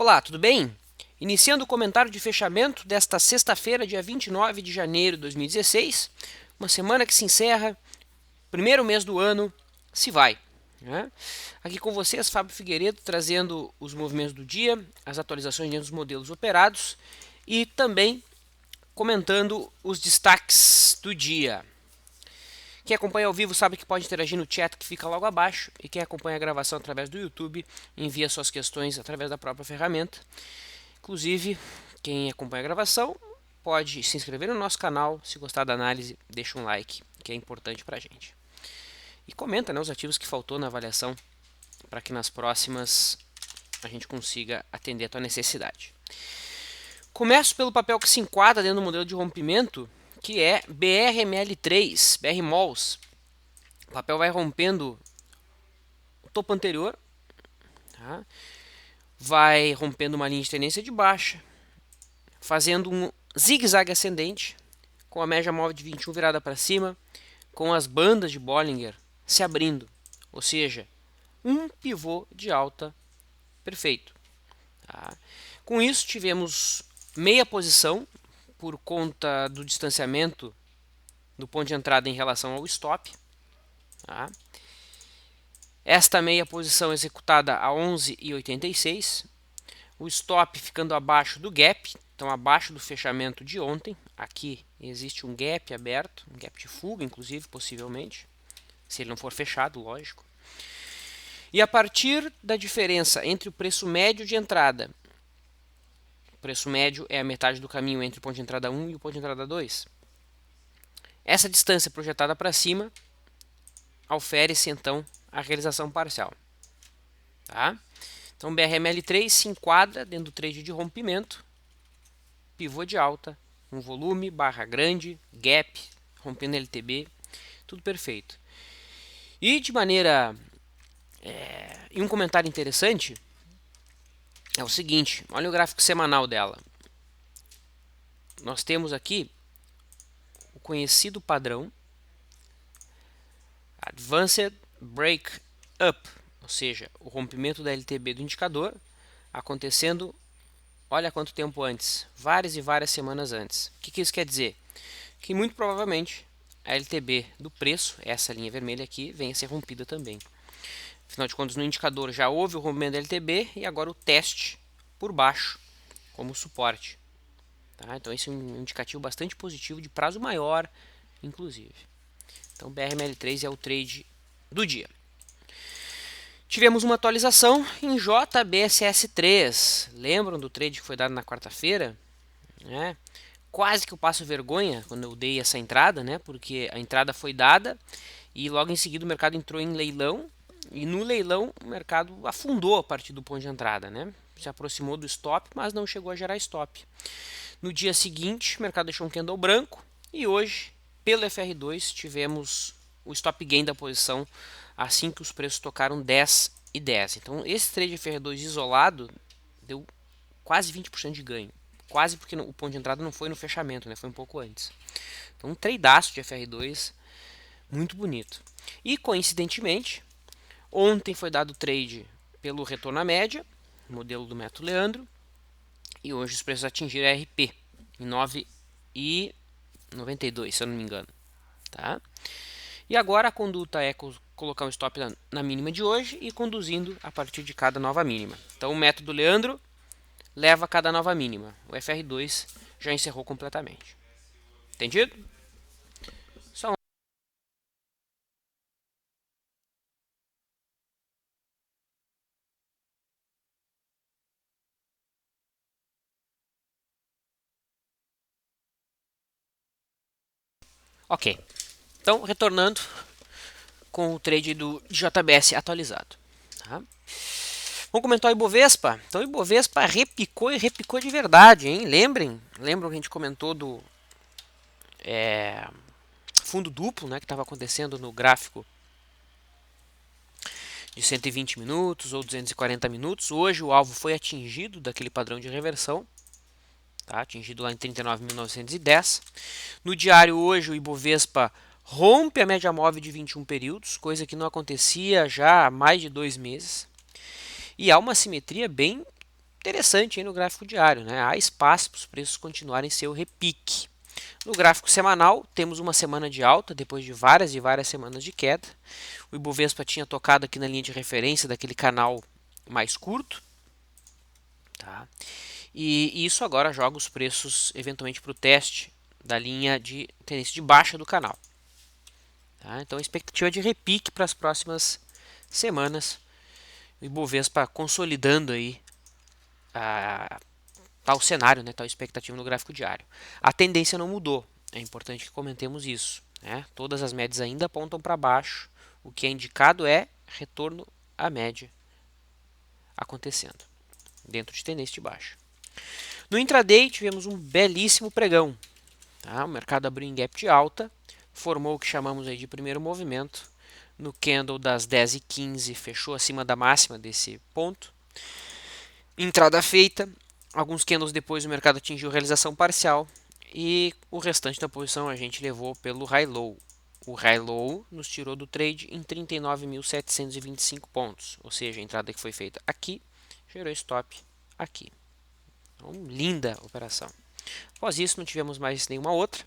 Olá, tudo bem? Iniciando o comentário de fechamento desta sexta-feira, dia 29 de janeiro de 2016, uma semana que se encerra, primeiro mês do ano, se vai. Né? Aqui com vocês, Fábio Figueiredo, trazendo os movimentos do dia, as atualizações dentro dos modelos operados e também comentando os destaques do dia. Quem acompanha ao vivo sabe que pode interagir no chat que fica logo abaixo, e quem acompanha a gravação através do YouTube envia suas questões através da própria ferramenta. Inclusive, quem acompanha a gravação pode se inscrever no nosso canal, se gostar da análise, deixa um like, que é importante pra gente. E comenta, né, os ativos que faltou na avaliação, para que nas próximas a gente consiga atender a tua necessidade. Começo pelo papel que se enquadra dentro do modelo de rompimento, que é BRML3, BRMOLS. O papel vai rompendo o topo anterior, tá? Vai rompendo uma linha de tendência de baixa, fazendo um zigue-zague ascendente, com a média móvel de 21 virada para cima, com as bandas de Bollinger se abrindo, ou seja, um pivô de alta perfeito. Tá? Com isso tivemos meia posição por conta do distanciamento do ponto de entrada em relação ao stop. Tá? Esta meia posição executada a 11,86, o stop ficando abaixo do gap, então abaixo do fechamento de ontem. Aqui existe um gap aberto, um gap de fuga, inclusive, possivelmente, se ele não for fechado, lógico. E a partir da diferença entre o preço médio de entrada, o preço médio é a metade do caminho entre o ponto de entrada 1 e o ponto de entrada 2, essa distância projetada para cima ofere-se então a realização parcial. Tá? Então o BRML3 se enquadra dentro do trade de rompimento, pivô de alta, um volume, barra grande, gap, rompendo LTB, tudo perfeito. E de maneira... E um comentário interessante é o seguinte, olha o gráfico semanal dela. Nós temos aqui o conhecido padrão Advanced Break Up, ou seja, o rompimento da LTB do indicador acontecendo, olha quanto tempo antes, várias e várias semanas antes. O que isso quer dizer? Que muito provavelmente a LTB do preço, essa linha vermelha aqui, venha a ser rompida também. Afinal de contas, no indicador já houve o rompimento da LTB e agora o teste por baixo como suporte. Tá? Então esse é um indicativo bastante positivo de prazo maior, inclusive. Então BRML3 é o trade do dia. Tivemos uma atualização em JBSS3. Lembram do trade que foi dado na quarta-feira? Né? Quase que eu passo vergonha quando eu dei essa entrada, né? Porque a entrada foi dada e logo em seguida o mercado entrou em leilão. E no leilão o mercado afundou a partir do ponto de entrada, né? Se aproximou do stop, mas não chegou a gerar stop. No dia seguinte, o mercado deixou um candle branco e hoje, pelo FR2, tivemos o stop gain da posição assim que os preços tocaram 10 e 10. Então, esse trade FR2 isolado deu quase 20% de ganho. Quase porque o ponto de entrada não foi no fechamento, né? Foi um pouco antes. Então, um tradeaço de FR2 muito bonito. E, coincidentemente, ontem foi dado trade pelo retorno à média, modelo do método Leandro, e hoje os preços atingiram a RP em 9,92, se eu não me engano. Tá? E agora a conduta é colocar um stop na mínima de hoje e conduzindo a partir de cada nova mínima. Então o método Leandro leva a cada nova mínima. O FR2 já encerrou completamente. Entendido? Só um... Ok. Então, retornando com o trade do JBS atualizado. Tá? Vamos comentar o Ibovespa. Então o Ibovespa repicou e repicou de verdade, hein? Lembram que a gente comentou do fundo duplo, né, que estava acontecendo no gráfico de 120 minutos ou 240 minutos. Hoje o alvo foi atingido daquele padrão de reversão, tá? Atingido lá em 39.910. No diário hoje o Ibovespa rompe a média móvel de 21 períodos, coisa que não acontecia já há mais de 2 meses. E há uma simetria bem interessante aí no gráfico diário, né? Há espaço para os preços continuarem seu repique. No gráfico semanal, temos uma semana de alta depois de várias e várias semanas de queda. O Ibovespa tinha tocado aqui na linha de referência daquele canal mais curto, tá? E isso agora joga os preços eventualmente para o teste da linha de tendência de baixa do canal. Tá? Então, a expectativa de repique para as próximas semanas. O Ibovespa consolidando aí tal cenário, né, tal expectativa no gráfico diário. A tendência não mudou, é importante que comentemos isso. Né? Todas as médias ainda apontam para baixo, o que é indicado é retorno à média acontecendo, dentro de tendência de baixa. No intraday tivemos um belíssimo pregão. Tá? O mercado abriu em gap de alta, formou o que chamamos aí de primeiro movimento. No candle das 10h15 fechou acima da máxima desse ponto. Entrada feita, alguns candles depois o mercado atingiu realização parcial e o restante da posição a gente levou pelo high low. O high low nos tirou do trade em 39.725 pontos, ou seja, a entrada que foi feita aqui gerou stop aqui. Então, linda operação. Após isso, não tivemos mais nenhuma outra.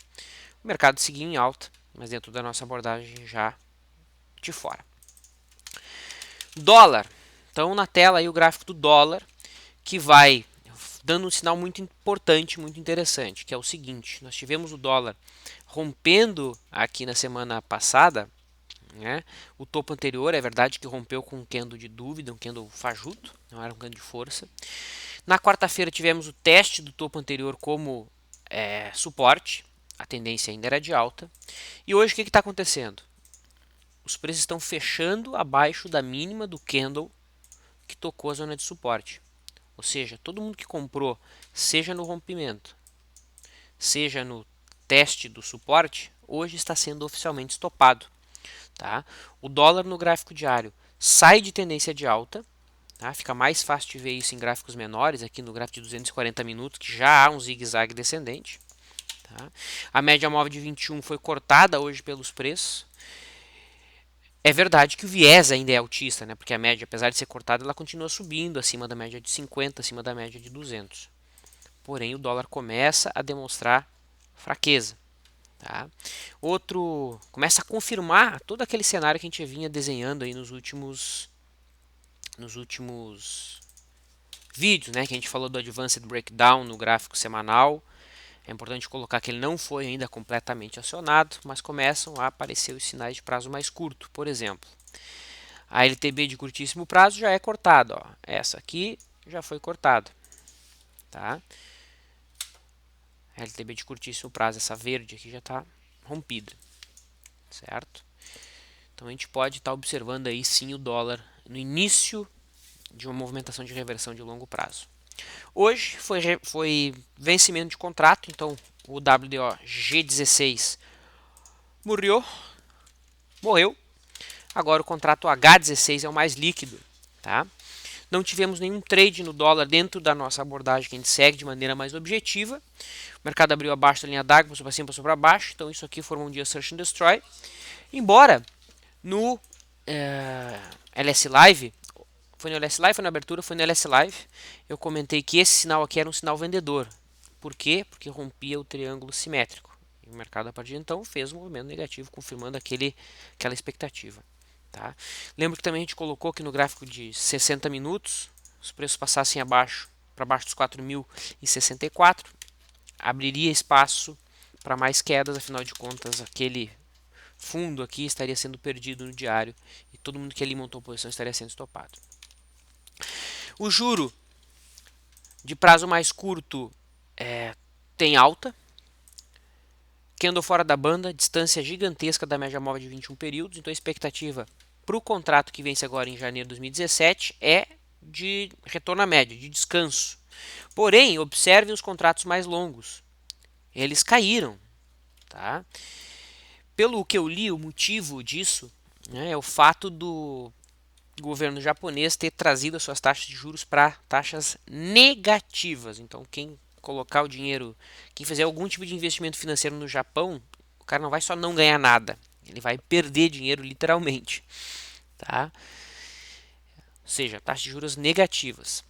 O mercado seguiu em alta, mas dentro da nossa abordagem já de fora. Dólar. Então, na tela aí o gráfico do dólar, que vai dando um sinal muito importante, muito interessante, que é o seguinte: nós tivemos o dólar rompendo aqui na semana passada, né? O topo anterior, é verdade que rompeu com um candle de dúvida, um candle fajuto, não era um candle de força. Na quarta-feira tivemos o teste do topo anterior como suporte, a tendência ainda era de alta. E hoje o que está acontecendo? Os preços estão fechando abaixo da mínima do candle que tocou a zona de suporte. Ou seja, todo mundo que comprou, seja no rompimento, seja no teste do suporte, hoje está sendo oficialmente estopado. Tá? O dólar no gráfico diário sai de tendência de alta. Tá? Fica mais fácil de ver isso em gráficos menores, aqui no gráfico de 240 minutos, que já há um zigue-zague descendente. Tá? A média móvel de 21 foi cortada hoje pelos preços. É verdade que o viés ainda é altista, né? Porque a média, apesar de ser cortada, ela continua subindo acima da média de 50, acima da média de 200. Porém, o dólar começa a demonstrar fraqueza. Tá? Outro começa a confirmar todo aquele cenário que a gente vinha desenhando aí nos últimos vídeos, né? Que a gente falou do Advanced Breakdown no gráfico semanal. É importante colocar que ele não foi ainda completamente acionado, mas começam a aparecer os sinais de prazo mais curto. Por exemplo, a LTB de curtíssimo prazo já é cortada. Ó. Essa aqui já foi cortada. Tá? A LTB de curtíssimo prazo, essa verde aqui já está rompida. Certo? Então a gente pode estar observando aí sim o dólar no início de uma movimentação de reversão de longo prazo. Hoje foi vencimento de contrato, então o WDO G16 morreu. Agora o contrato H16 é o mais líquido. Tá? Não tivemos nenhum trade no dólar dentro da nossa abordagem que a gente segue de maneira mais objetiva. O mercado abriu abaixo da linha d'água, passou para cima, passou para baixo. Então isso aqui formou um dia Search and Destroy. Embora no LS Live, foi no LS Live, foi na abertura, foi no LS Live, eu comentei que esse sinal aqui era um sinal vendedor. Por quê? Porque rompia o triângulo simétrico. E o mercado, a partir de então, fez um movimento negativo, confirmando aquela expectativa. Tá? Lembro que também a gente colocou que no gráfico de 60 minutos, os preços passassem para baixo dos 4.064, abriria espaço para mais quedas, afinal de contas, aquele fundo aqui estaria sendo perdido no diário e todo mundo que ali montou posição estaria sendo estopado. O juro de prazo mais curto tem alta, candle fora da banda, distância gigantesca da média móvel de 21 períodos, então a expectativa para o contrato que vence agora em janeiro de 2017 é de retorno à média, de descanso. Porém, observem os contratos mais longos. Eles caíram. Tá? Pelo que eu li, o motivo disso, né, é o fato do governo japonês ter trazido as suas taxas de juros para taxas negativas. Então, quem colocar o dinheiro, quem fizer algum tipo de investimento financeiro no Japão, o cara não vai só não ganhar nada, ele vai perder dinheiro literalmente. Tá? Ou seja, taxas de juros negativas.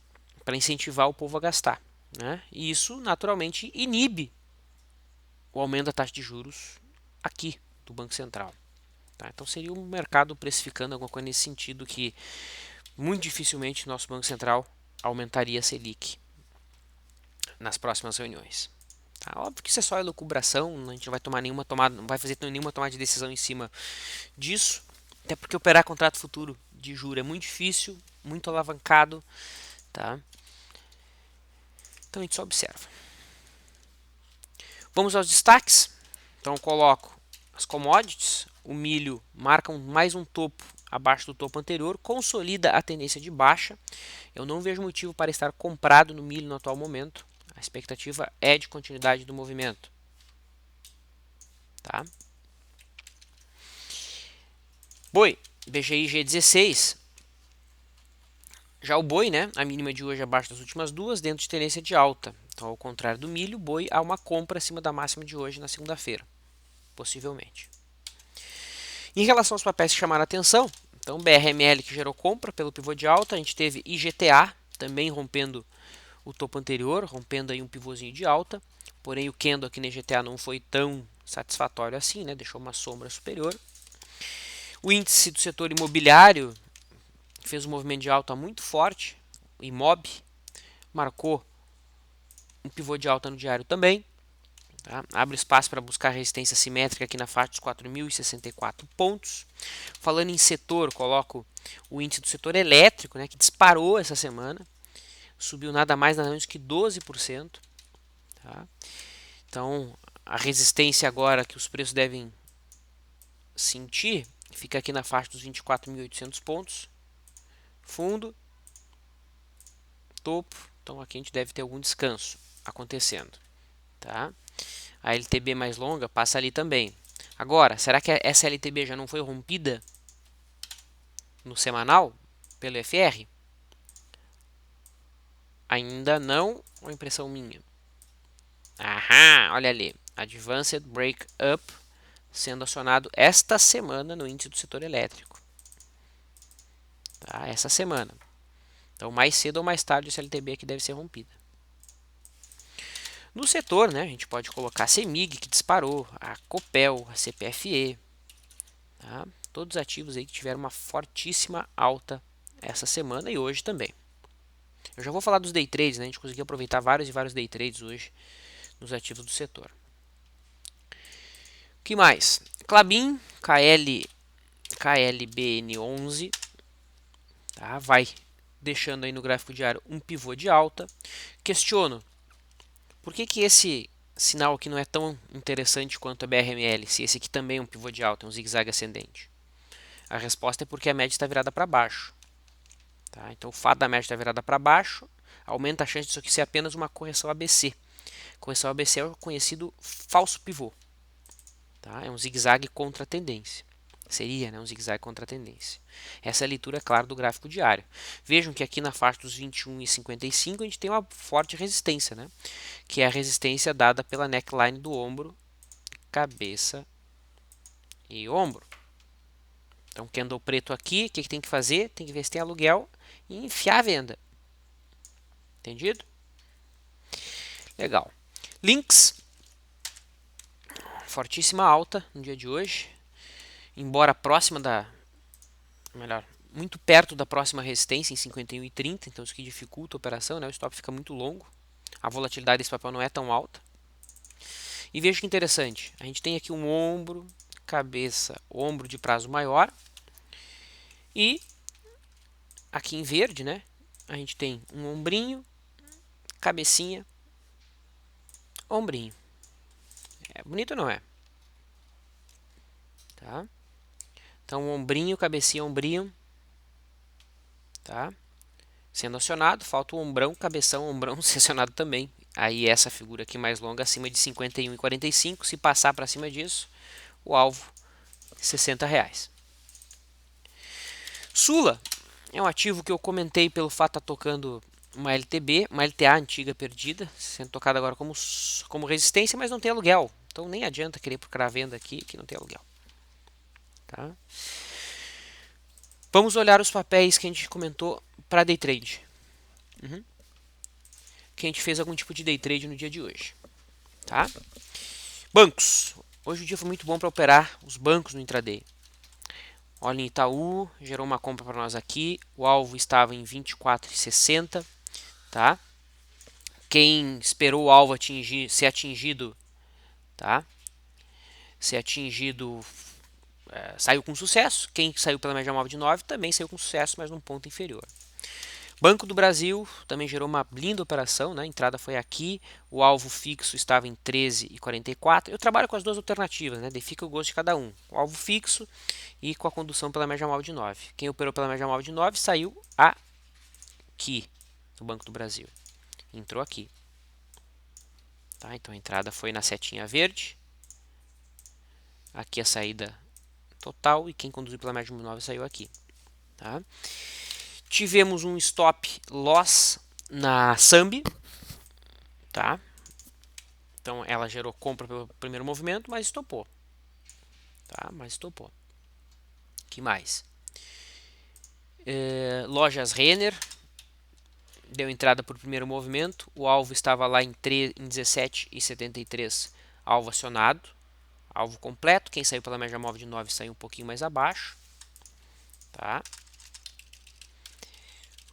para incentivar o povo a gastar, né? E isso naturalmente inibe o aumento da taxa de juros aqui do Banco Central. Tá? Então seria um mercado precificando alguma coisa nesse sentido, que muito dificilmente o nosso Banco Central aumentaria a Selic nas próximas reuniões. Tá? Óbvio que isso é só elucubração, a gente não vai tomar nenhuma tomada, não vai fazer nenhuma tomada de decisão em cima disso, até porque operar contrato futuro de juros é muito difícil, muito alavancado, tá? Então a gente só observa. Vamos aos destaques. Então eu coloco as commodities, o milho marca mais um topo abaixo do topo anterior, consolida a tendência de baixa. Eu não vejo motivo para estar comprado no milho no atual momento. A expectativa é de continuidade do movimento. Tá? Boi, BGI G16. Já o boi, né? A mínima de hoje abaixo das últimas duas, dentro de tendência de alta. Então, ao contrário do milho, o boi há uma compra acima da máxima de hoje na segunda-feira, possivelmente. Em relação aos papéis que chamaram a atenção, então BRML que gerou compra pelo pivô de alta, a gente teve IGTA também rompendo o topo anterior, rompendo aí um pivôzinho de alta, porém o candle aqui na IGTA não foi tão satisfatório assim, né? Deixou uma sombra superior. O índice do setor imobiliário fez um movimento de alta muito forte, o IMOB marcou um pivô de alta no diário também. Tá? Abre espaço para buscar resistência simétrica aqui na faixa dos 4.064 pontos. Falando em setor, coloco o índice do setor elétrico, né, que disparou essa semana. Subiu nada mais nada menos que 12%. Tá? Então, a resistência agora que os preços devem sentir fica aqui na faixa dos 24.800 pontos. Fundo, topo. Então, aqui a gente deve ter algum descanso acontecendo. Tá? A LTB mais longa passa ali também. Agora, será que essa LTB já não foi rompida no semanal pelo FR? Ainda não, ou impressão minha? Aham, olha ali. Advanced Break Up sendo acionado esta semana no índice do setor elétrico. Tá? Essa semana. Então, mais cedo ou mais tarde, essa LTB aqui deve ser rompida. No setor, né, a gente pode colocar a CEMIG, que disparou, a Copel, a CPFE, tá? Todos ativos aí que tiveram uma fortíssima alta essa semana e hoje também. Eu já vou falar dos day trades, né? A gente conseguiu aproveitar vários e vários day trades hoje nos ativos do setor. O que mais? Klabin, KLBN11, tá? Vai deixando aí no gráfico diário um pivô de alta. Questiono, por que esse sinal aqui não é tão interessante quanto a BRML, se esse aqui também é um pivô de alta, um zigue-zague ascendente? A resposta é porque a média está virada para baixo. Tá? Então, o fato da média estar virada para baixo aumenta a chance disso aqui ser apenas uma correção ABC. Correção ABC é o conhecido falso pivô. Tá? É um zigue-zague contra a tendência. Seria, né, um zigue-zague contra a tendência. Essa é a leitura, claro, do gráfico diário. Vejam que aqui na faixa dos 21,55 a gente tem uma forte resistência, né? Que é a resistência dada pela neckline do ombro, cabeça e ombro. Então, candle preto aqui, o que tem que fazer? Tem que ver se tem aluguel e enfiar a venda. Entendido? Legal. Links, fortíssima alta no dia de hoje, embora próxima muito perto da próxima resistência em 51,30, então isso que dificulta a operação, né? O stop fica muito longo, a volatilidade desse papel não é tão alta. E veja que interessante, a gente tem aqui um ombro, cabeça, ombro de prazo maior, e aqui em verde, né? A gente tem um ombrinho, cabecinha, ombrinho. É bonito ou não é? Tá? Então, ombrinho, cabecinha, ombrinho, tá? Sendo acionado, falta o ombrão, cabeção, ombrão ser acionado também. Aí essa figura aqui mais longa, acima de 51,45, se passar para cima disso, o alvo, R$60. Sula é um ativo que eu comentei pelo fato de estar tocando uma LTB, uma LTA antiga perdida, sendo tocada agora como resistência, mas não tem aluguel. Então nem adianta querer procurar a venda aqui, que não tem aluguel. Tá? Vamos olhar os papéis que a gente comentou para day trade. que a gente fez algum tipo de day trade no dia de hoje. Tá? Bancos. Hoje o dia foi muito bom para operar os bancos no intraday. Olha, em Itaú, gerou uma compra para nós aqui. O alvo estava em 24,60. Tá? Quem esperou o alvo ser atingido, tá? Ser atingido, saiu com sucesso. Quem saiu pela média móvel de 9 também saiu com sucesso, mas num ponto inferior. Banco do Brasil também gerou uma linda operação, né? A entrada foi aqui, o alvo fixo estava em 13,44. Eu trabalho com as duas alternativas, né? Daí fica o gosto de cada um. O alvo fixo e com a condução pela média móvel de 9. Quem operou pela média móvel de 9 saiu aqui no Banco do Brasil. Entrou aqui. Tá? Então a entrada foi na setinha verde. Aqui a saída total e quem conduziu pela média móvel de 9 saiu aqui. Tá? Tivemos um stop loss na Sambi, tá? Então ela gerou compra pelo primeiro movimento, mas estopou, tá? Mas estopou. Que mais? Lojas Renner deu entrada para o primeiro movimento. O alvo estava lá em 17,73, alvo acionado, alvo completo. Quem saiu pela média móvel de 9 saiu um pouquinho mais abaixo, tá?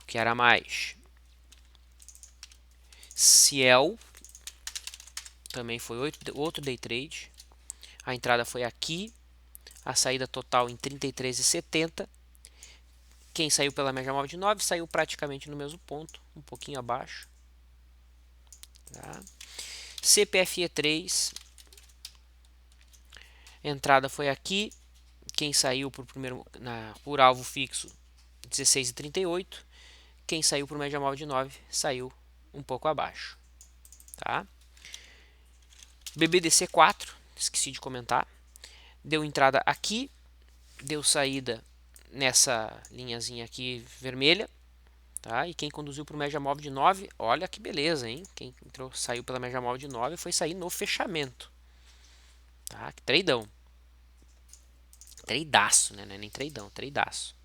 O que era mais? Ciel também foi outro day trade. A entrada foi aqui, a saída total em 33,70. Quem saiu pela média móvel de 9 saiu praticamente no mesmo ponto, um pouquinho abaixo. Tá? CPFE 3, entrada foi aqui. Quem saiu por alvo fixo 16,38. Quem saiu por média móvel de 9 saiu um pouco abaixo. Tá? BBDC 4, esqueci de comentar, deu entrada aqui, deu saída nessa linhazinha aqui vermelha, tá? E quem conduziu para o média móvel de 9, olha que beleza, hein? Quem saiu pela média móvel de 9 foi sair no fechamento, tá? Que treidão. Treidaço, né? Não é nem treidão, treidaço.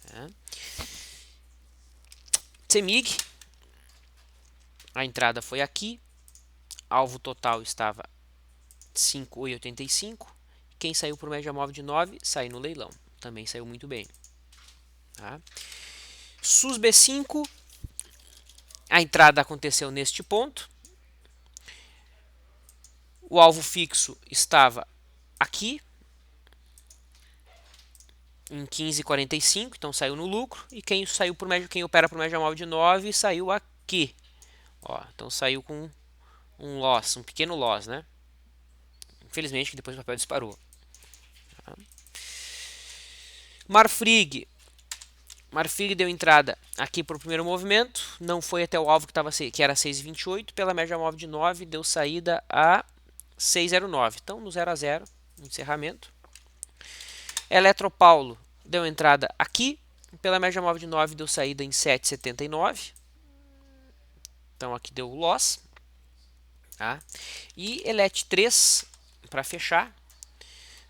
Tá? CEMIG, a entrada foi aqui, alvo total estava 5,85. Quem saiu por média móvel de 9 saiu no leilão, também saiu muito bem. Tá? SUS B5, a entrada aconteceu neste ponto. O alvo fixo estava aqui em 15,45, então saiu no lucro. E quem opera por média móvel de 9 saiu aqui. Ó, então saiu com um loss, um pequeno loss, né? Infelizmente que depois o papel disparou. Tá? Marfrig deu entrada aqui para o primeiro movimento, não foi até o alvo que era 6,28, pela média móvel de 9 deu saída a 6,09. Então no 0 a 0, no encerramento. Eletropaulo deu entrada aqui, pela média móvel de 9 deu saída em 7,79. Então aqui deu loss. Tá? E Elet 3, para fechar,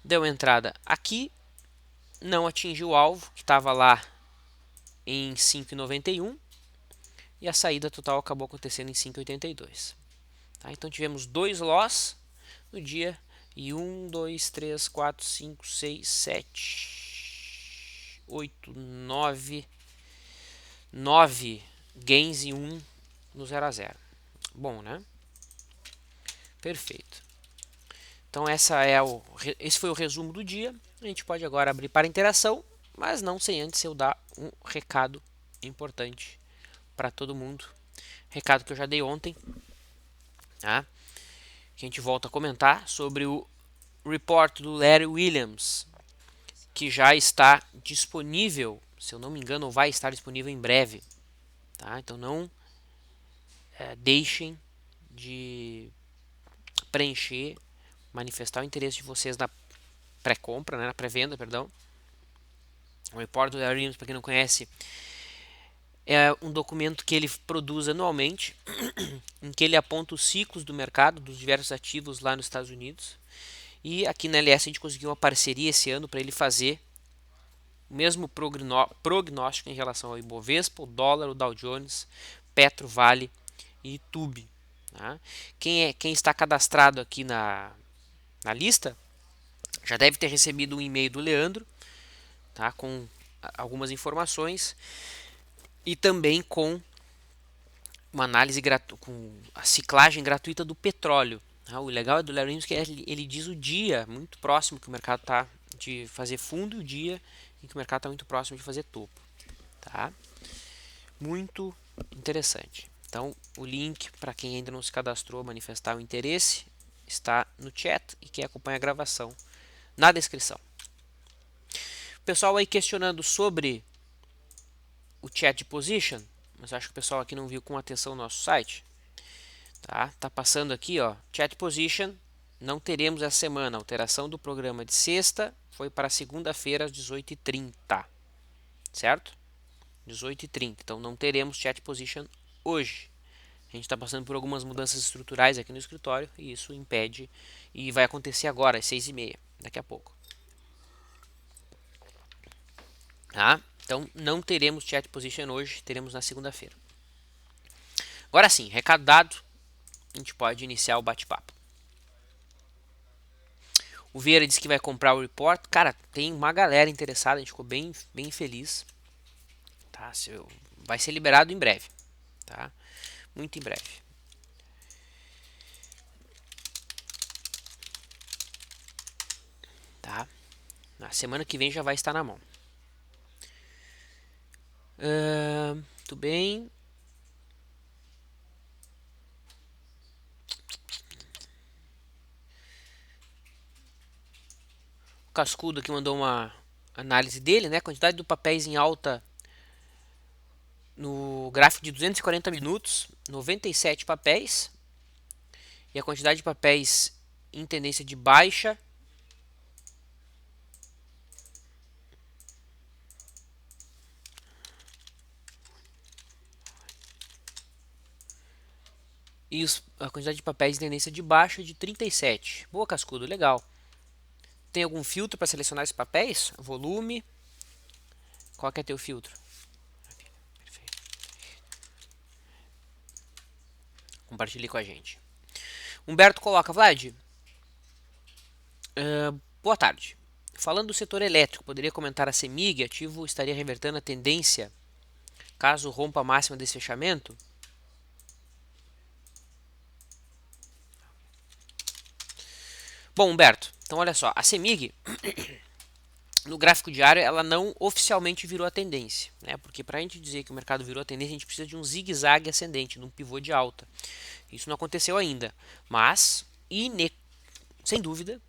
deu entrada aqui, não atingiu o alvo, que estava lá em 5,91. E a saída total acabou acontecendo em 5,82. Tá? Então tivemos 2 loss no dia. E 1, 2, 3, 4, 5, 6, 7, 8, 9 gains e 1 no 0 a 0. Bom, né? Perfeito. Então esse foi o resumo do dia. A gente pode agora abrir para interação, mas não sem antes eu dar um recado importante para todo mundo. Recado que eu já dei ontem, tá? Que a gente volta a comentar sobre o report do Larry Williams, que já está disponível, se eu não me engano, vai estar disponível em breve. Tá? Então não deixem de preencher, manifestar o interesse de vocês na pré-compra, né, na pré-venda, perdão. O report do Larry Williams, para quem não conhece, é um documento que ele produz anualmente, em que ele aponta os ciclos do mercado dos diversos ativos lá nos Estados Unidos. E aqui na LS a gente conseguiu uma parceria esse ano para ele fazer o mesmo prognóstico em relação ao Ibovespa, o dólar, o Dow Jones, Petro, Vale e Tube. Tá? Quem está cadastrado aqui na lista já deve ter recebido um e-mail do Leandro, tá? Com algumas informações e também com uma análise com a ciclagem gratuita do petróleo. Tá? O legal é do Larry Williams que ele diz o dia muito próximo que o mercado está de fazer fundo e o dia em que o mercado está muito próximo de fazer topo. Tá? Muito interessante. Então, o link para quem ainda não se cadastrou, manifestar o interesse, está no chat e quem acompanha a gravação na descrição. O pessoal aí questionando sobre o chat de position, mas acho que o pessoal aqui não viu com atenção o nosso site. Tá passando aqui, ó, chat position, não teremos essa semana. A alteração do programa de sexta foi para segunda-feira às 18h30, certo? 18h30, então não teremos chat position hoje. A gente está passando por algumas mudanças estruturais aqui no escritório e isso impede, e vai acontecer agora às 6h30, daqui a pouco. Tá? Então não teremos chat position hoje, teremos na segunda-feira. Agora sim, recado dado, a gente pode iniciar o bate-papo. O Vieira disse que vai comprar o report. Cara, tem uma galera interessada, a gente ficou bem feliz. Tá? Vai ser liberado em breve. Tá? Muito em breve. Tá? Na semana que vem já vai estar na mão. Muito bem. O Cascudo aqui mandou uma análise dele, né? Quantidade de papéis em alta no gráfico de 240 minutos, 97 papéis. E a quantidade de papéis em tendência de baixa, e a quantidade de papéis em tendência de baixa de 37. Boa, Cascudo, legal. Tem algum filtro para selecionar esses papéis? Volume. Qual que é teu filtro? Perfeito. Compartilhe com a gente. Humberto coloca, Vlad, boa tarde. Falando do setor elétrico, poderia comentar a CEMIG, ativo estaria revertendo a tendência caso rompa a máxima desse fechamento? Bom, Humberto, então olha só, a CEMIG no gráfico diário ela não oficialmente virou a tendência, né? Porque para a gente dizer que o mercado virou a tendência, a gente precisa de um zigue-zague ascendente, de um pivô de alta. Isso não aconteceu ainda, mas sem dúvida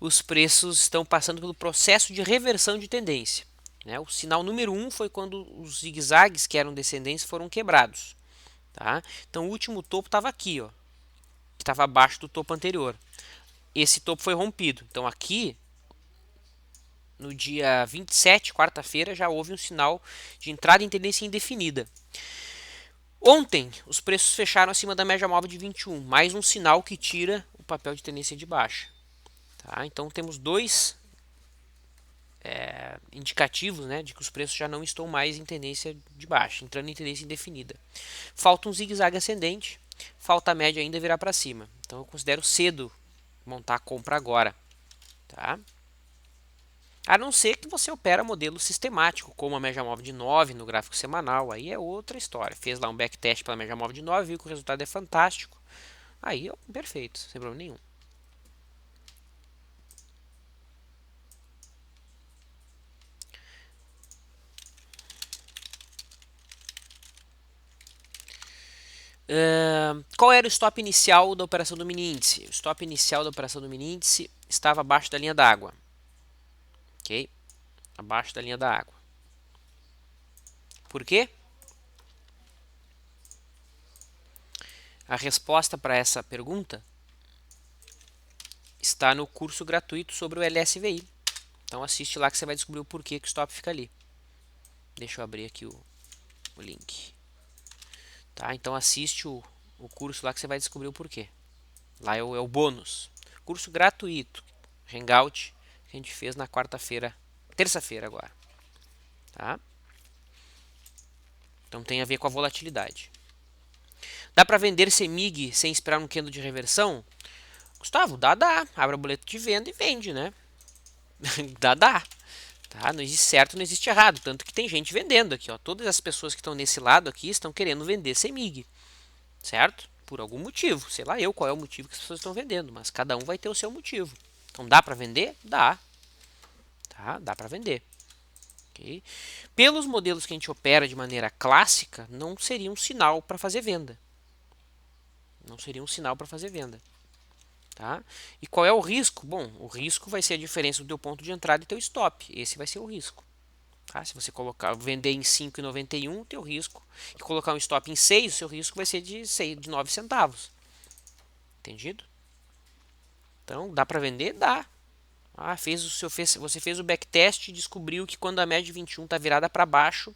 os preços estão passando pelo processo de reversão de tendência. Né? O sinal número 1 foi quando os zigue-zagues que eram descendentes foram quebrados. Tá? Então o último topo estava aqui, ó, que estava abaixo do topo anterior. Esse topo foi rompido. Então aqui no dia 27, quarta-feira, já houve um sinal de entrada em tendência indefinida. Ontem, os preços fecharam acima da média móvel de 21, mais um sinal que tira o papel de tendência de baixa. Tá? Então, temos dois indicativos, né, de que os preços já não estão mais em tendência de baixa, entrando em tendência indefinida. Falta um zigue-zague ascendente, falta a média ainda virar para cima. Então, eu considero cedo montar a compra agora. Tá? A não ser que você opera modelo sistemático, como a média móvel de 9 no gráfico semanal, aí é outra história. Fez lá um backtest pela média móvel de 9, viu que o resultado é fantástico. Aí é perfeito, sem problema nenhum. Qual era o stop inicial da operação do mini índice? O stop inicial da operação do mini índice estava abaixo da linha d'água. Ok? Abaixo da linha da água. Por quê? A resposta para essa pergunta está no curso gratuito sobre o LSVI. Então assiste lá que você vai descobrir o porquê que o stop fica ali. Deixa eu abrir aqui o link. Tá? Então assiste o curso lá que você vai descobrir o porquê. Lá é o bônus. Curso gratuito. Hangout que a gente fez na quarta-feira. Terça-feira agora. Tá? Então tem a ver com a volatilidade. Dá para vender CEMIG sem esperar um candle de reversão? Gustavo, dá. Abre a boleta de venda e vende, né? dá. Tá? Não existe certo, não existe errado. Tanto que tem gente vendendo aqui. Ó. Todas as pessoas que estão nesse lado aqui estão querendo vender CEMIG. Certo? Por algum motivo. Sei lá eu qual é o motivo que as pessoas estão vendendo. Mas cada um vai ter o seu motivo. Então dá para vender? Dá. Tá? Dá para vender. Okay? Pelos modelos que a gente opera de maneira clássica, não seria um sinal para fazer venda. Não seria um sinal para fazer venda. Tá? E qual é o risco? Bom, o risco vai ser a diferença do teu ponto de entrada e teu stop. Esse vai ser o risco. Tá? Se você vender em 5,91, o teu risco, e colocar um stop em 6, o seu risco vai ser de 9 centavos. Entendido? Então, dá para vender? Dá. Você fez o backtest e descobriu que quando a média de 21 está virada para baixo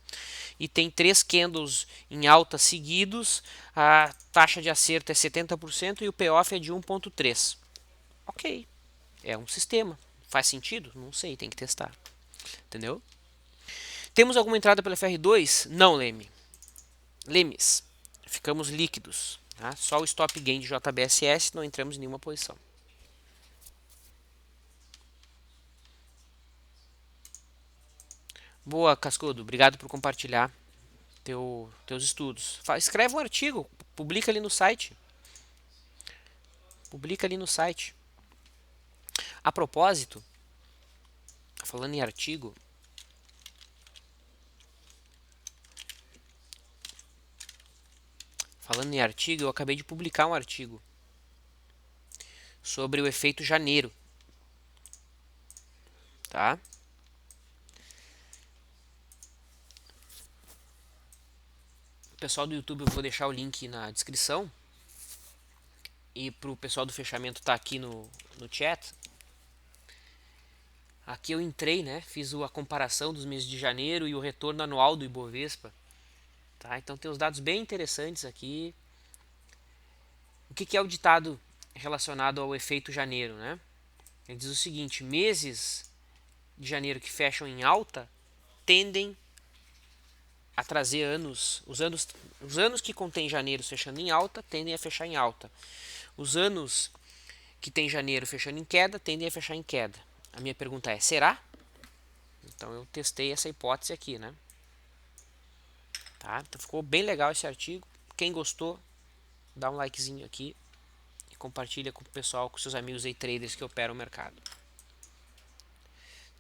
e tem 3 candles em alta seguidos, a taxa de acerto é 70% e o payoff é de 1,3. Ok, é um sistema. Faz sentido? Não sei, tem que testar. Entendeu? Temos alguma entrada pela FR2? Não, Lemes. Ficamos líquidos. Tá? Só o stop gain de JBSS, não entramos em nenhuma posição. Boa, Cascudo. Obrigado por compartilhar teus estudos. Escreve um artigo, publica ali no site. Publica ali no site. A propósito, falando em artigo, eu acabei de publicar um artigo sobre o efeito janeiro. Tá? Pessoal do YouTube, eu vou deixar o link na descrição. E para o pessoal do fechamento tá aqui no chat. Aqui eu entrei, né? Fiz a comparação dos meses de janeiro e o retorno anual do Ibovespa. Tá? Então tem os dados bem interessantes aqui. O que é o ditado relacionado ao efeito janeiro, né? Ele diz o seguinte: meses de janeiro que fecham em alta tendem a trazer os anos que contém janeiro fechando em alta tendem a fechar em alta. Os anos que tem janeiro fechando em queda tendem a fechar em queda. A minha pergunta é: será? Então eu testei essa hipótese aqui, né? Tá? Então ficou bem legal esse artigo. Quem gostou, dá um likezinho aqui e compartilha com o pessoal, com seus amigos aí traders que operam o mercado.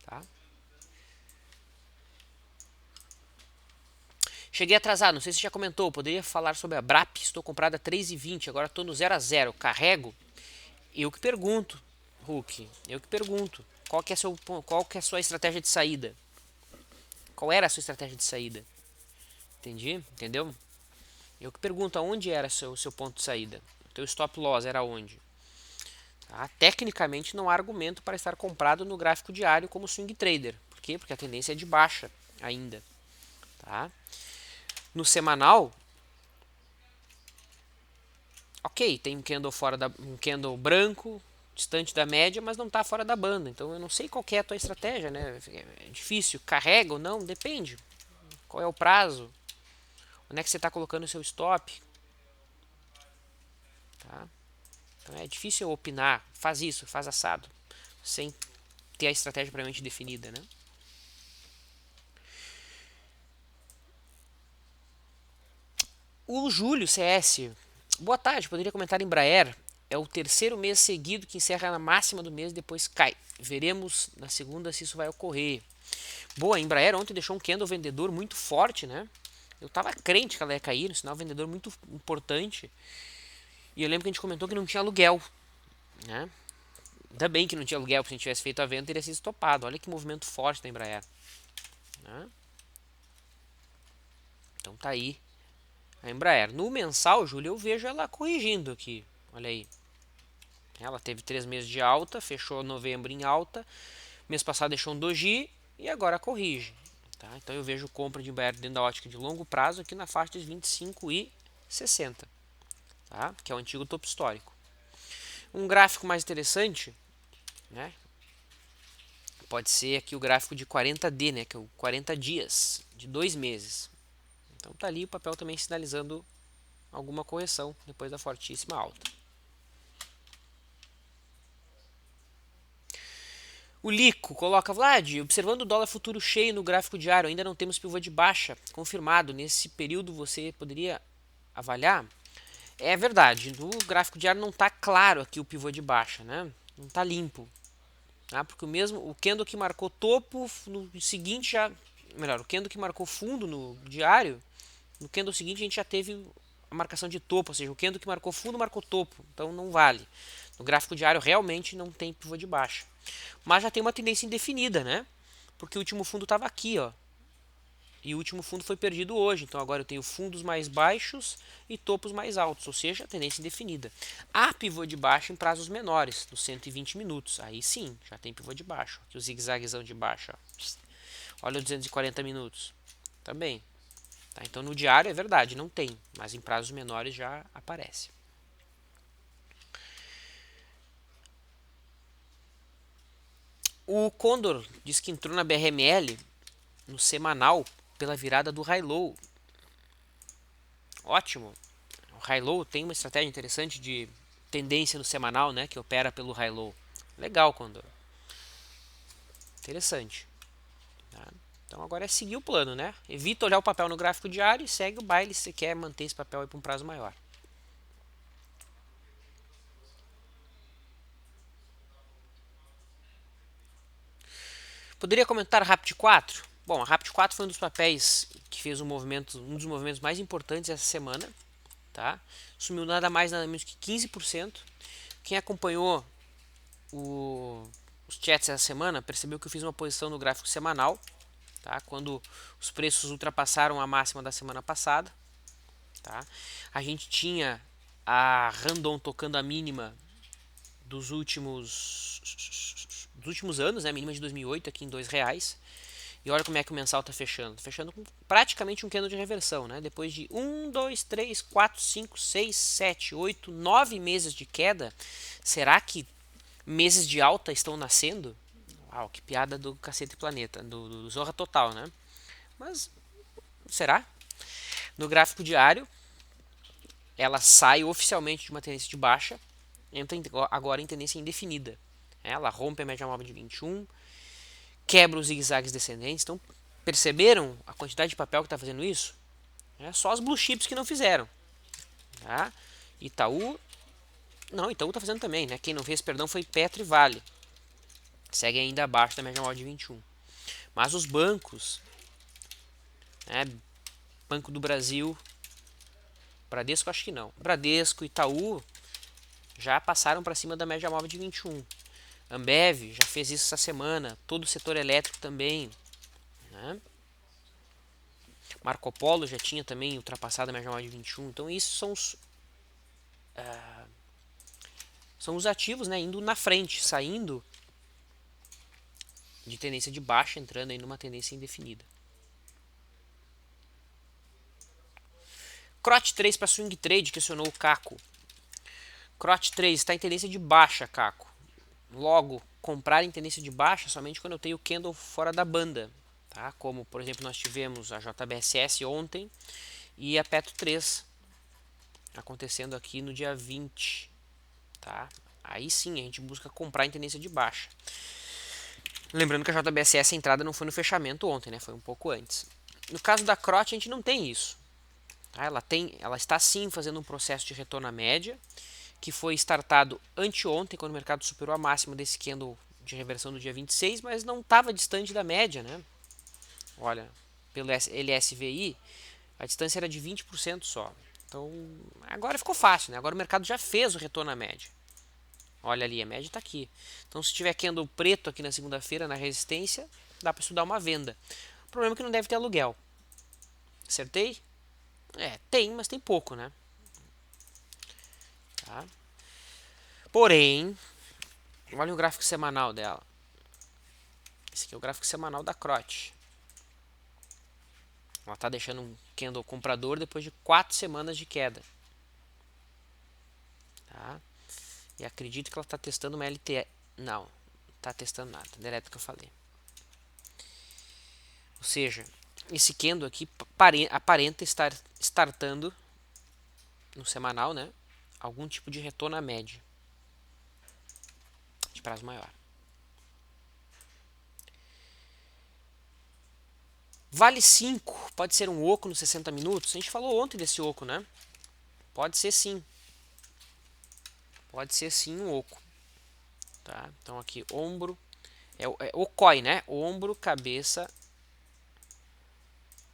Tá? Cheguei atrasado, não sei se já comentou, poderia falar sobre a BRAP, estou comprada a 3,20, agora estou no 0 a 0, carrego? Eu que pergunto, Hulk, eu que pergunto, qual que é a sua estratégia de saída? Qual era a sua estratégia de saída? Entendeu? Eu que pergunto, aonde era o seu ponto de saída? O teu stop loss era onde? Tá? Tecnicamente não há argumento para estar comprado no gráfico diário como swing trader. Por quê? Porque a tendência é de baixa ainda. Tá? No semanal, ok, tem um candle branco, distante da média, mas não está fora da banda. Então eu não sei qual é a tua estratégia, né? É difícil. Carrega ou não? Depende. Qual é o prazo? Onde é que você está colocando o seu stop? Tá? Então é difícil eu opinar. Faz isso, faz assado. Sem ter a estratégia previamente definida, né? O Júlio CS. Boa tarde, poderia comentar Embraer. É o terceiro mês seguido que encerra na máxima do mês e depois cai. Veremos na segunda se isso vai ocorrer. Boa, a Embraer ontem deixou um candle vendedor muito forte, né? Eu tava crente que ela ia cair, um sinal vendedor muito importante. E eu lembro que a gente comentou que não tinha aluguel, né? Ainda bem que não tinha aluguel, porque se a gente tivesse feito a venda teria sido estopado. Olha que movimento forte da Embraer, né? Então tá aí a Embraer. No mensal, Júlio, eu vejo ela corrigindo aqui. Olha aí. Ela teve 3 meses de alta, fechou novembro em alta. Mês passado deixou um doji e agora corrige. Tá? Então eu vejo compra de Embraer dentro da ótica de longo prazo aqui na faixa de 25 e 60. Tá? Que é o antigo topo histórico. Um gráfico mais interessante, né? Pode ser aqui o gráfico de 40D, né? Que é o 40 dias, de 2 meses. Então tá ali o papel também sinalizando alguma correção depois da fortíssima alta. O Lico coloca: Vlad, observando o dólar futuro cheio no gráfico diário, ainda não temos pivô de baixa confirmado. Nesse período você poderia avaliar? É verdade, no gráfico diário não está claro aqui o pivô de baixa, né? Não está limpo, tá? Porque o candle que marcou topo no seguinte já, melhor, o candle que marcou fundo no diário, no candle seguinte a gente já teve a marcação de topo, ou seja, o candle que marcou fundo marcou topo, então não vale. No gráfico diário realmente não tem pivô de baixa, mas já tem uma tendência indefinida, né? Porque o último fundo estava aqui, ó. E o último fundo foi perdido hoje. Então agora eu tenho fundos mais baixos e topos mais altos, ou seja, tendência indefinida. Há pivô de baixo em prazos menores, nos 120 minutos. Aí sim, já tem pivô de baixo. Aqui o zigue-zaguezão de baixo. Ó. Olha o 240 minutos. Também. Tá? Então no diário é verdade, não tem. Mas em prazos menores já aparece. O Condor diz que entrou na BRML no semanal pela virada do high low. Ótimo. O high low tem uma estratégia interessante de tendência no semanal, né, que opera pelo high low. Legal, Condor. Interessante. Tá? Então agora é seguir o plano, né? Evita olhar o papel no gráfico diário e segue o baile se você quer manter esse papel aí por um prazo maior. Poderia comentar a Rapid 4? Bom, a Rapid 4 foi um dos papéis que fez um dos movimentos mais importantes essa semana. Tá? Sumiu nada mais nada menos que 15%. Quem acompanhou os chats essa semana percebeu que eu fiz uma posição no gráfico semanal, tá? Quando os preços ultrapassaram a máxima da semana passada. Tá? A gente tinha a Randon tocando a mínima dos últimos anos, né? A mínima de 2008 aqui em R$ 2. E olha como é que o mensal está fechando. Tá fechando com praticamente um candle de reversão, né? Depois de 1, 2, 3, 4, 5, 6, 7, 8, 9 meses de queda. Será que meses de alta estão nascendo? Uau, que piada do Cacete Planeta, do Zorra Total, né? Mas será? No gráfico diário, ela sai oficialmente de uma tendência de baixa, entra agora em tendência indefinida. Ela rompe a média móvel de 21, quebra os zigue-zagues descendentes. Então, perceberam a quantidade de papel que está fazendo isso? É só as blue chips que não fizeram. Tá? Itaú, não, Itaú está fazendo também, né? Quem não fez, perdão, foi Petro e Vale. Segue ainda abaixo da média móvel de 21. Mas os bancos, né? Banco do Brasil, Bradesco acho que não. Bradesco, Itaú já passaram para cima da média móvel de 21. Ambev já fez isso essa semana. Todo o setor elétrico também. Né? Marco Polo já tinha também ultrapassado a média móvel de 21. Então isso são os ativos, né, indo na frente, saindo de tendência de baixa, entrando aí numa tendência indefinida. CROT 3 para swing trade, questionou o Caco. CROT 3 está em tendência de baixa, Caco. Logo, comprar em tendência de baixa somente quando eu tenho o candle fora da banda. Tá? Como, por exemplo, nós tivemos a JBSS ontem e a Petro 3 acontecendo aqui no dia 20. Tá? Aí sim a gente busca comprar em tendência de baixa. Lembrando que a JBSS a entrada não foi no fechamento ontem, né? Foi um pouco antes. No caso da CROT a gente não tem isso. Tá? Ela está sim fazendo um processo de retorno à média, que foi startado anteontem, quando o mercado superou a máxima desse candle de reversão do dia 26, mas não estava distante da média, né? Olha, pelo LSVI, a distância era de 20% só. Então, agora ficou fácil, né? Agora o mercado já fez o retorno à média. Olha ali, a média está aqui. Então, se tiver candle preto aqui na segunda-feira, na resistência, dá para estudar uma venda. O problema é que não deve ter aluguel. Acertei? Tem, mas tem pouco, né? Tá? Porém, olha o gráfico semanal dela. Esse aqui é o gráfico semanal da CROT. Ela está deixando um candle comprador depois de 4 semanas de queda. Tá? E acredito que ela está testando uma LTE. Não, não está testando nada. Deleta que eu falei. Ou seja, esse candle aqui aparenta estar startando no semanal, né? Algum tipo de retorno à média de prazo maior. Vale 5 pode ser um oco nos 60 minutos? A gente falou ontem desse oco, né? Pode ser sim. Pode ser sim um oco. Tá? Então aqui, ombro. É o COI, né? Ombro, cabeça,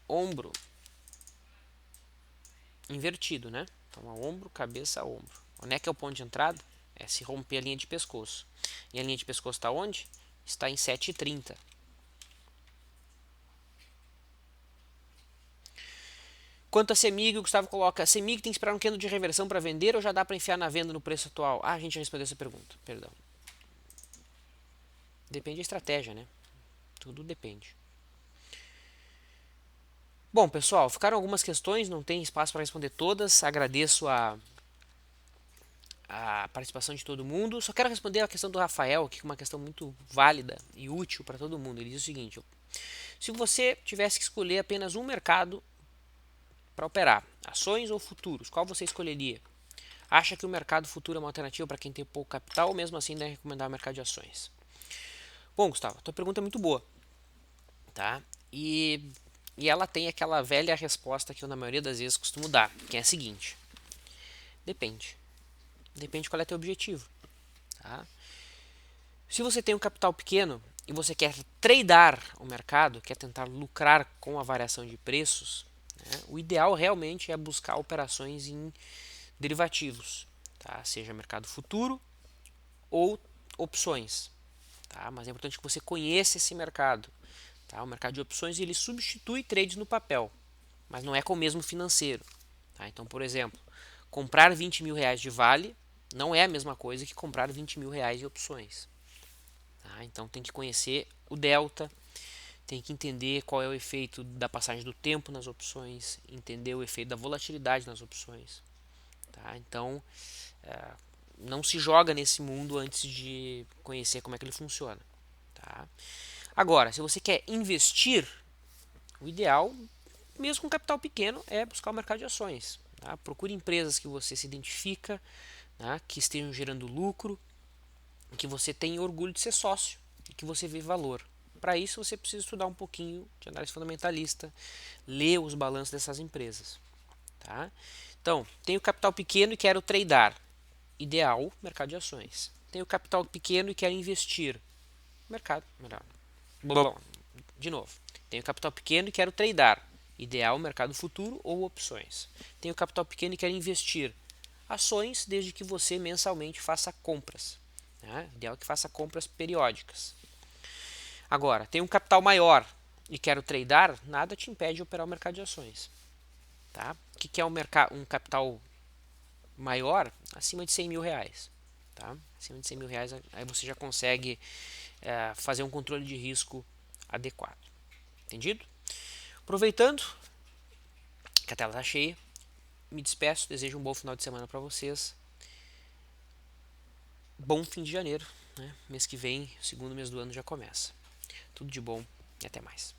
ombro. Invertido, né? Então, ombro, cabeça, ombro. Onde é que é o ponto de entrada? É se romper a linha de pescoço. E a linha de pescoço está onde? Está em 7,30. Quanto a CEMIG, o Gustavo coloca: a CEMIG tem que esperar um candle de reversão para vender ou já dá para enfiar na venda no preço atual? Ah, a gente já respondeu essa pergunta, perdão. Depende da estratégia, né? Tudo depende. Bom, pessoal, ficaram algumas questões, não tem espaço para responder todas. Agradeço a participação de todo mundo. Só quero responder a questão do Rafael, que é uma questão muito válida e útil para todo mundo. Ele diz o seguinte: se você tivesse que escolher apenas um mercado para operar, ações ou futuros, qual você escolheria? Acha que o mercado futuro é uma alternativa para quem tem pouco capital ou mesmo assim deve recomendar o mercado de ações? Bom, Gustavo, a tua pergunta é muito boa, tá? E ela tem aquela velha resposta que eu na maioria das vezes costumo dar, que é a seguinte: depende. Depende qual é teu objetivo, tá? Se você tem um capital pequeno e você quer tradear o mercado, quer tentar lucrar com a variação de preços, né, o ideal realmente é buscar operações em derivativos, tá? Seja mercado futuro ou opções. Tá? Mas é importante que você conheça esse mercado. Tá? O mercado de opções ele substitui trades no papel, mas não é com o mesmo financeiro. Tá? Então, por exemplo, comprar 20 mil reais de vale não é a mesma coisa que comprar 20 mil reais de opções. Tá? Então tem que conhecer o delta, tem que entender qual é o efeito da passagem do tempo nas opções, entender o efeito da volatilidade nas opções. Tá? Então, não se joga nesse mundo antes de conhecer como é que ele funciona. Tá? Agora, se você quer investir, o ideal, mesmo com capital pequeno, é buscar o mercado de ações. Tá? Procure empresas que você se identifica, tá? Que estejam gerando lucro, que você tem orgulho de ser sócio e que você vê valor. Para isso, você precisa estudar um pouquinho de análise fundamentalista, ler os balanços dessas empresas. Tá? Então, tenho capital pequeno e quero tradear. Ideal, mercado de ações. Tenho capital pequeno e quero investir. Mercado, melhor. Bom, de novo. Tenho capital pequeno e quero tradear. Ideal, mercado futuro ou opções. Tenho capital pequeno e quero investir. Ações, desde que você mensalmente faça compras. Né? Ideal que faça compras periódicas. Agora, tenho um capital maior e quero tradear, nada te impede de operar o mercado de ações. Tá? O que é um capital maior? Acima de 100 mil reais. Tá? Acima de 100 mil reais, aí você já consegue fazer um controle de risco adequado. Entendido? Aproveitando que a tela está cheia, me despeço, desejo um bom final de semana para vocês. Bom fim de janeiro, né? Mês que vem, o segundo mês do ano já começa. Tudo de bom e até mais.